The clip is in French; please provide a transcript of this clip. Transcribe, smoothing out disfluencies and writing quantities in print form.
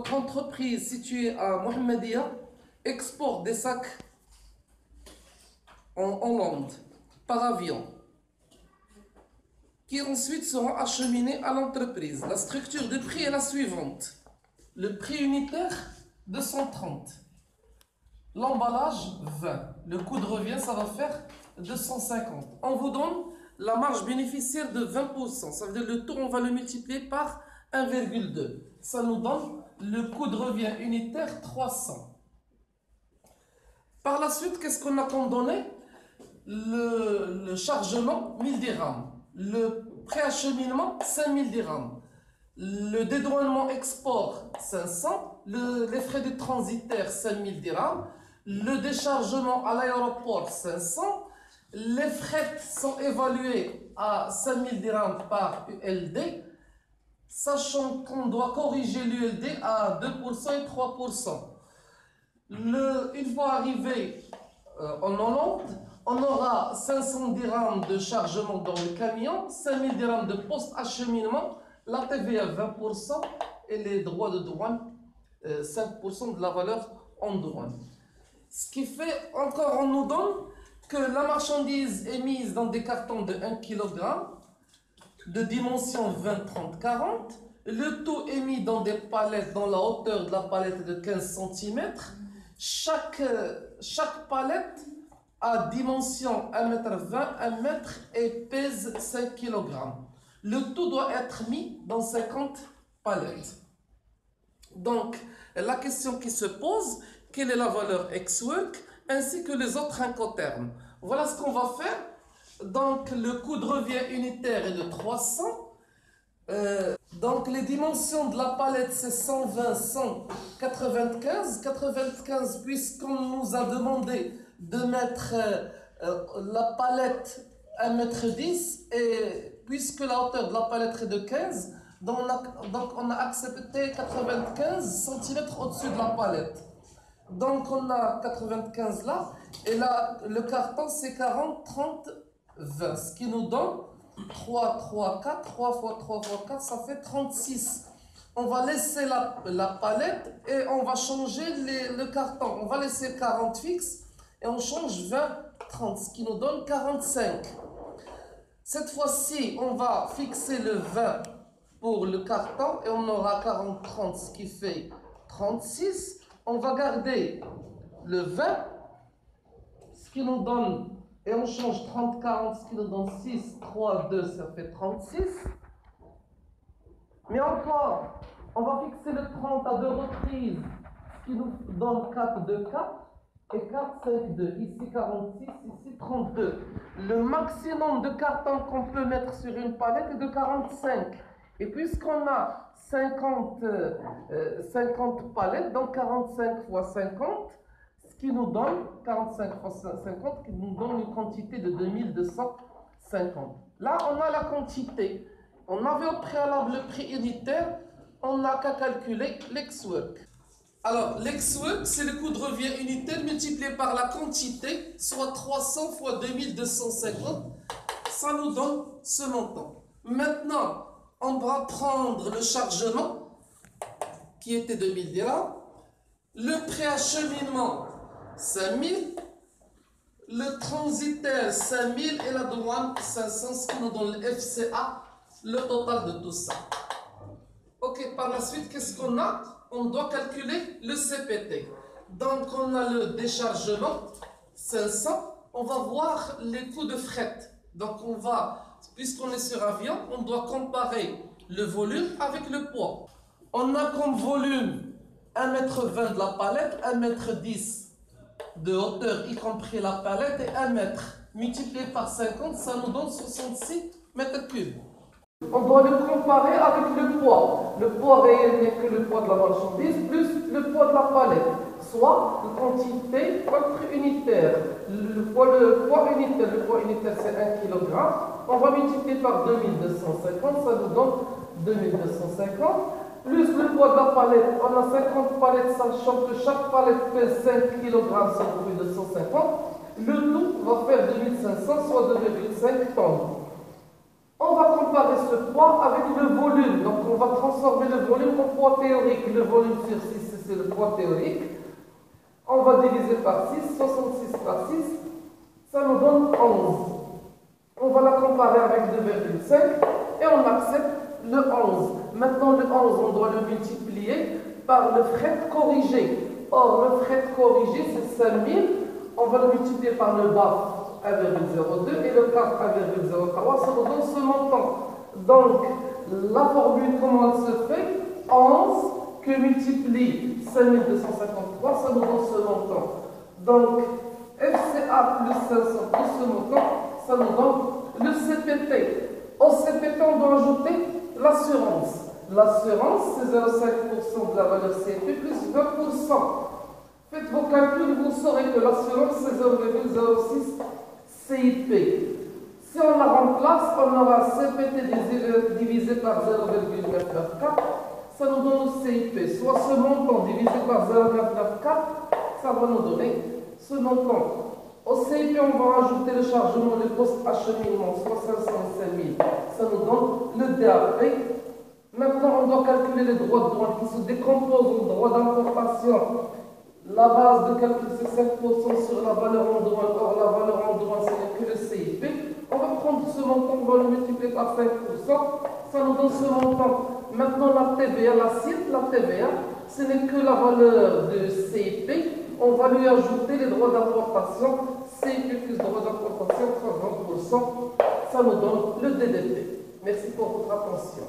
notre entreprise située à Mohammedia exporte des sacs en Hollande par avion, qui ensuite seront acheminés à l'entreprise. La structure de prix est la suivante. Le prix unitaire, 230. L'emballage, 20. Le coût de revient, ça va faire 250. On vous donne la marge bénéficiaire de 20%. Ça veut dire le taux, on va le multiplier par 1,2. Ça nous donne le coût de revient unitaire, 300. Par la suite, qu'est-ce qu'on a comme donné? Le chargement, 1000 dirhams. Le préacheminement, 5000 dirhams. Le dédouanement export, 500. Les frais de transitaire, 5000 dirhams. Le déchargement à l'aéroport, 500. Les frais sont évalués à 5000 dirhams par ULD, sachant qu'on doit corriger l'ULD à 2% et 3%. Une fois arrivé en Hollande, on aura 500 dirhams de chargement dans le camion, 5000 dirhams de post-acheminement, la TVA 20% et les droits de douane 5% de la valeur en douane. Ce qui fait encore, on nous donne que la marchandise est mise dans des cartons de 1 kg de dimension 20, 30, 40. Le tout est mis dans des palettes, dans la hauteur de la palette de 15 cm. Chaque palette a dimension 1,20 m, 1 m et pèse 5 kg. Le tout doit être mis dans 50 palettes. Donc, la question qui se pose, quelle est la valeur ex-work ainsi que les autres incoterms? Voilà ce qu'on va faire. Donc, le coût de revient unitaire est de 300. Donc, les dimensions de la palette, c'est 120, 195. 95, puisqu'on nous a demandé de mettre la palette 1,10 m et puisque la hauteur de la palette est de 15, donc on a accepté 95 cm au-dessus de la palette. Donc, on a 95 là, et là, le carton, c'est 40, 30, 20, ce qui nous donne 3, 3, 4, 3 fois 3 fois 4, ça fait 36. On va laisser la palette et on va changer le carton. On va laisser 40 fixe et on change 20, 30, ce qui nous donne 45. Cette fois-ci, on va fixer le 20 pour le carton et on aura 40, 30, ce qui fait 36. On va garder le 20, ce qui nous donne, et on change 30, 40, ce qui nous donne 6, 3, 2, ça fait 36. Mais encore, on va fixer le 30 à deux reprises, ce qui nous donne 4, 2, 4, et 4, 5, 2. Ici 46, ici 32. Le maximum de carton qu'on peut mettre sur une palette est de 45. Et puisqu'on a 50 palettes, donc 45 fois 50, ce qui nous donne 45 fois 50, qui nous donne une quantité de 2250. Là, on a la quantité. On avait au préalable le prix unitaire, on n'a qu'à calculer l'ex-work. Alors, l'ex-work, c'est le coût de revient unitaire multiplié par la quantité, soit 300 fois 2250. Ça nous donne ce montant. Maintenant, on va prendre le chargement, qui était 2000 dirhams, le préacheminement, 5000, le transitaire, 5000 et la douane, 500, ce qui nous donne le FCA, le total de tout ça. Ok, par la suite, qu'est-ce qu'on a? On doit calculer le CPT. Donc, on a le déchargement, 500. On va voir les coûts de fret. Donc, puisqu'on est sur avion, on doit comparer le volume avec le poids. On a comme volume 1,20 m de la palette, 1,10 m de hauteur, y compris la palette, et 1 m multiplié par 50, ça nous donne 66 mètres cubes. On doit le comparer avec le poids. Le poids réel n'est que le poids de la marchandise plus le poids de la palette, soit la quantité fois le prix unitaire. Le poids unitaire c'est 1 kg. On va multiplier par 2250, ça nous donne 2250. Plus le poids de la palette, on a 50 palettes, sachant que chaque palette pèse 5 kg sur 250. Le tout va faire 2500, soit 2,5 tonnes. On va comparer ce poids avec le volume. Donc on va transformer le volume en poids théorique. Le volume sur 6, c'est le poids théorique. On va diviser par 6, 66 par 6, ça nous donne 11. On va la comparer avec 2,5 et on accepte le 11. Maintenant le 11, on doit le multiplier par le fret corrigé. Or le fret corrigé c'est 5000, on va le multiplier par le bas 1,02 et le 4 1,03, ça nous donne ce montant. Donc la formule comment elle se fait? 11 que multiplie 5253, ça nous donne ce montant. Donc FCA plus 500 plus ce montant, ça nous donne le CPT. Au CPT, on doit ajouter l'assurance. L'assurance, c'est 0,5% de la valeur CP plus 20%. Faites vos calculs, vous saurez que l'assurance, c'est 0,06 CIP. Si on la remplace, on aura CPT divisé par 0,994, ça nous donne le CIP. Soit ce montant divisé par 0,994, ça va nous donner ce montant. Au CIP, on va rajouter le chargement, le post-acheminement, soit 505 000. Ça nous donne le DAP. Maintenant, on doit calculer les droits de douane qui se décomposent en droits d'importation. La base de calcul, c'est 5% sur la valeur en douane. Or, la valeur en douane, ce n'est que le CIP. On va prendre ce montant, on va le multiplier par 5%. Ça nous donne ce montant. Maintenant, la TVA, l'assiette, la TVA, ce n'est que la valeur de CIP. On va lui ajouter les droits d'importation. CIP plus droits d'importation, 30%. Ça nous donne le DDP. Merci pour votre attention.